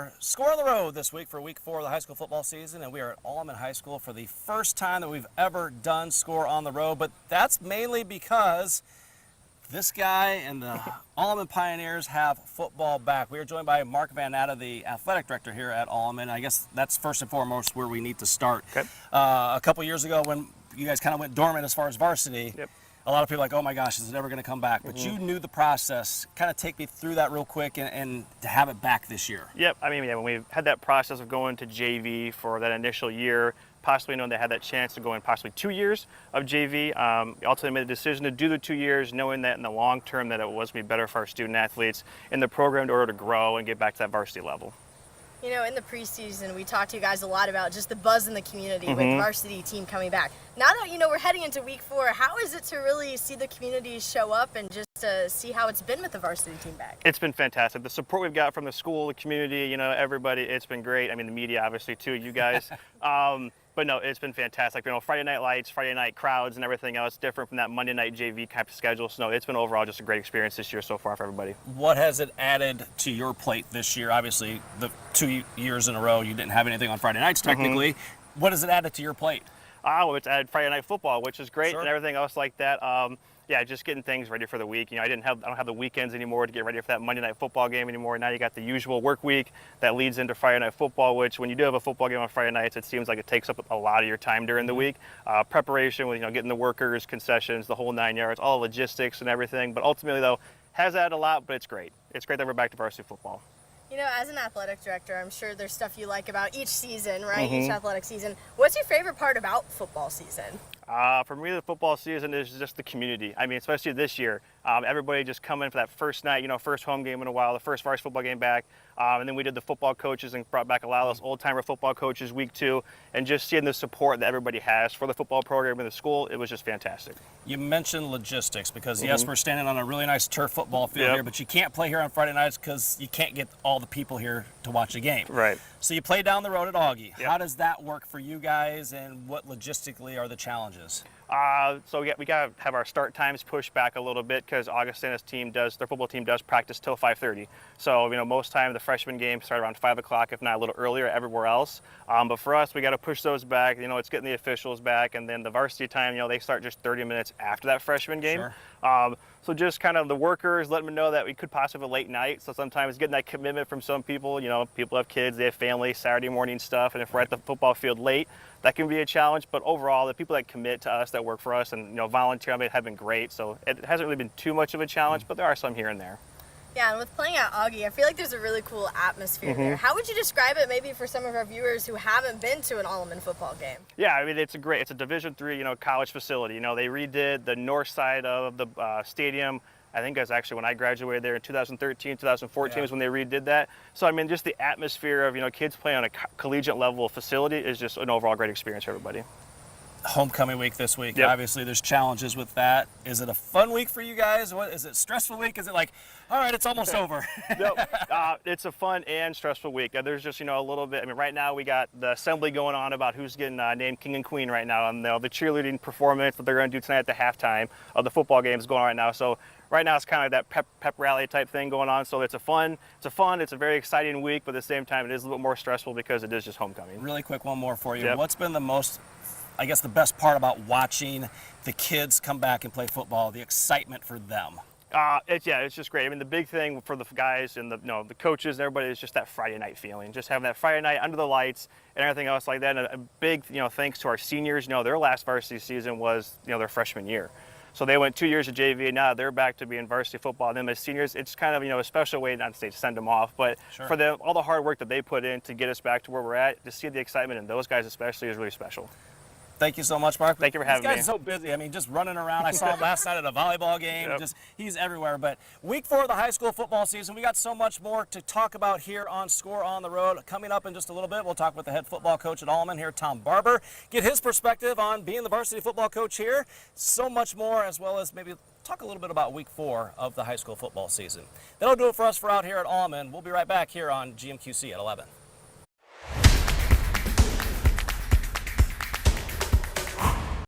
are Score on the Road this week for week 4 of the high school football season, and we are at Alleman High School for the first time that we've ever done Score on the Road, but that's mainly because this guy and the Alleman Pioneers have football back. We are joined by Mark VanNatta, the athletic director here at Alleman. I guess that's first and foremost where we need to start. Okay. A couple years ago when you guys kind of went dormant as far as varsity, Yep. a lot of people are like, oh my gosh, is it ever going to come back? But you knew the process. Kind of take me through that real quick and to have it back this year. Yep. I mean, when we had that process of going to JV for that initial year, possibly knowing they had that chance to go in possibly 2 years of JV, we ultimately made the decision to do the 2 years, knowing that in the long term that it was going to be better for our student athletes in the program in order to grow and get back to that varsity level. You know, in the preseason, we talked to you guys a lot about just the buzz in the community with the varsity team coming back. Now that, you know, we're heading into week 4, how is it to really see the community show up and just to see how it's been with the varsity team back? It's been fantastic. The support we've got from the school, the community, you know, everybody, it's been great. I mean, the media, obviously, too, you guys. But no, it's been fantastic. You know, Friday night lights, Friday night crowds and everything else, different from that Monday night JV type of schedule. So no, it's been overall just a great experience this year so far for everybody. What has it added to your plate this year? Obviously, the 2 years in a row, you didn't have anything on Friday nights technically. What has it added to your plate? Well, it's added Friday night football, which is great, Sure. and everything else like that. Yeah, just getting things ready for the week. You know, I don't have the weekends anymore to get ready for that Monday night football game anymore. Now you got the usual work week that leads into Friday night football, which when you do have a football game on Friday nights, it seems like it takes up a lot of your time during the week. Preparation with, you know, getting the workers, concessions, the whole 9 yards, all logistics and everything. But ultimately, though, has added a lot, but it's great. It's great that we're back to varsity football. You know, as an athletic director, I'm sure there's stuff you like about each season, right? Each athletic season. What's your favorite part about football season? For me, the football season is just the community. I mean, especially this year, everybody just coming for that first night, you know, first home game in a while, the first varsity football game back. And then we did the football coaches and brought back a lot of those old-timer football coaches week 2. And just seeing the support that everybody has for the football program in the school, it was just fantastic. You mentioned logistics because, yes, we're standing on a really nice turf football field here, but you can't play here on Friday nights because you can't get all the people here to watch a game. Right. So you play down the road at Augie. Yep. How does that work for you guys, and what logistically are the challenges? So we got to have our start times pushed back a little bit because Augustana's their football team does practice till 5:30. So, you know, most time the freshman games start around 5 o'clock, if not a little earlier everywhere else. But for us, we got to push those back. You know, it's getting the officials back, and then the varsity time, you know, they start just 30 minutes after that freshman game. Sure. So just kind of the workers, letting them know that we could possibly have a late night. So sometimes getting that commitment from some people, you know, people have kids, they have family, Saturday morning stuff, and if we're at the football field late, that can be a challenge. But overall, the people that commit to us, that work for us, and, you know, volunteer, I mean, have been great. So it hasn't really been too much of a challenge, but there are some here and there. Yeah, and with playing at Augie, I feel like there's a really cool atmosphere there. How would you describe it maybe for some of our viewers who haven't been to an Alleman football game? Yeah, I mean, it's a Division III, you know, college facility. You know, they redid the north side of the stadium. I think that's actually when I graduated there in 2013, 2014 is when they redid that. So, I mean, just the atmosphere of, you know, kids playing on a collegiate level facility is just an overall great experience for everybody. Homecoming week this week. Yep. Obviously, there's challenges with that. Is it a fun week for you guys? What is it? Stressful week? Is it like, all right, it's almost over? No, it's a fun and stressful week. There's just, you know, a little bit. I mean, right now we got the assembly going on about who's getting named king and queen right now, and the cheerleading performance that they're going to do tonight at the halftime of the football game is going on right now. So right now it's kind of that pep rally type thing going on. So it's a very exciting week, but at the same time it is a little bit more stressful because it is just homecoming. Really quick, one more for you. Yep. What's been the most, I guess, the best part about watching the kids come back and play football, the excitement for them? It's just great. I mean, the big thing for the guys and the coaches and everybody is just that Friday night feeling, just having that Friday night under the lights and everything else like that. And a big, you know, thanks to our seniors. You know, their last varsity season was, you know, their freshman year. So they went 2 years of JV, and now they're back to being varsity football. And then as seniors, it's kind of, you know, a special way, not to say to send them off, but for them, all the hard work that they put in to get us back to where we're at, to see the excitement in those guys especially is really special. Thank you so much, Mark. Thank you for having me. This guy's so busy. I mean, just running around. I saw him last night at a volleyball game. Yep. He's everywhere. But week 4 of the high school football season, we got so much more to talk about here on Score on the Road. Coming up in just a little bit, we'll talk with the head football coach at Alleman here, Tom Barber, get his perspective on being the varsity football coach here. So much more, as well as maybe talk a little bit about week 4 of the high school football season. That'll do it for us for out here at Alleman. We'll be right back here on GMQC at 11.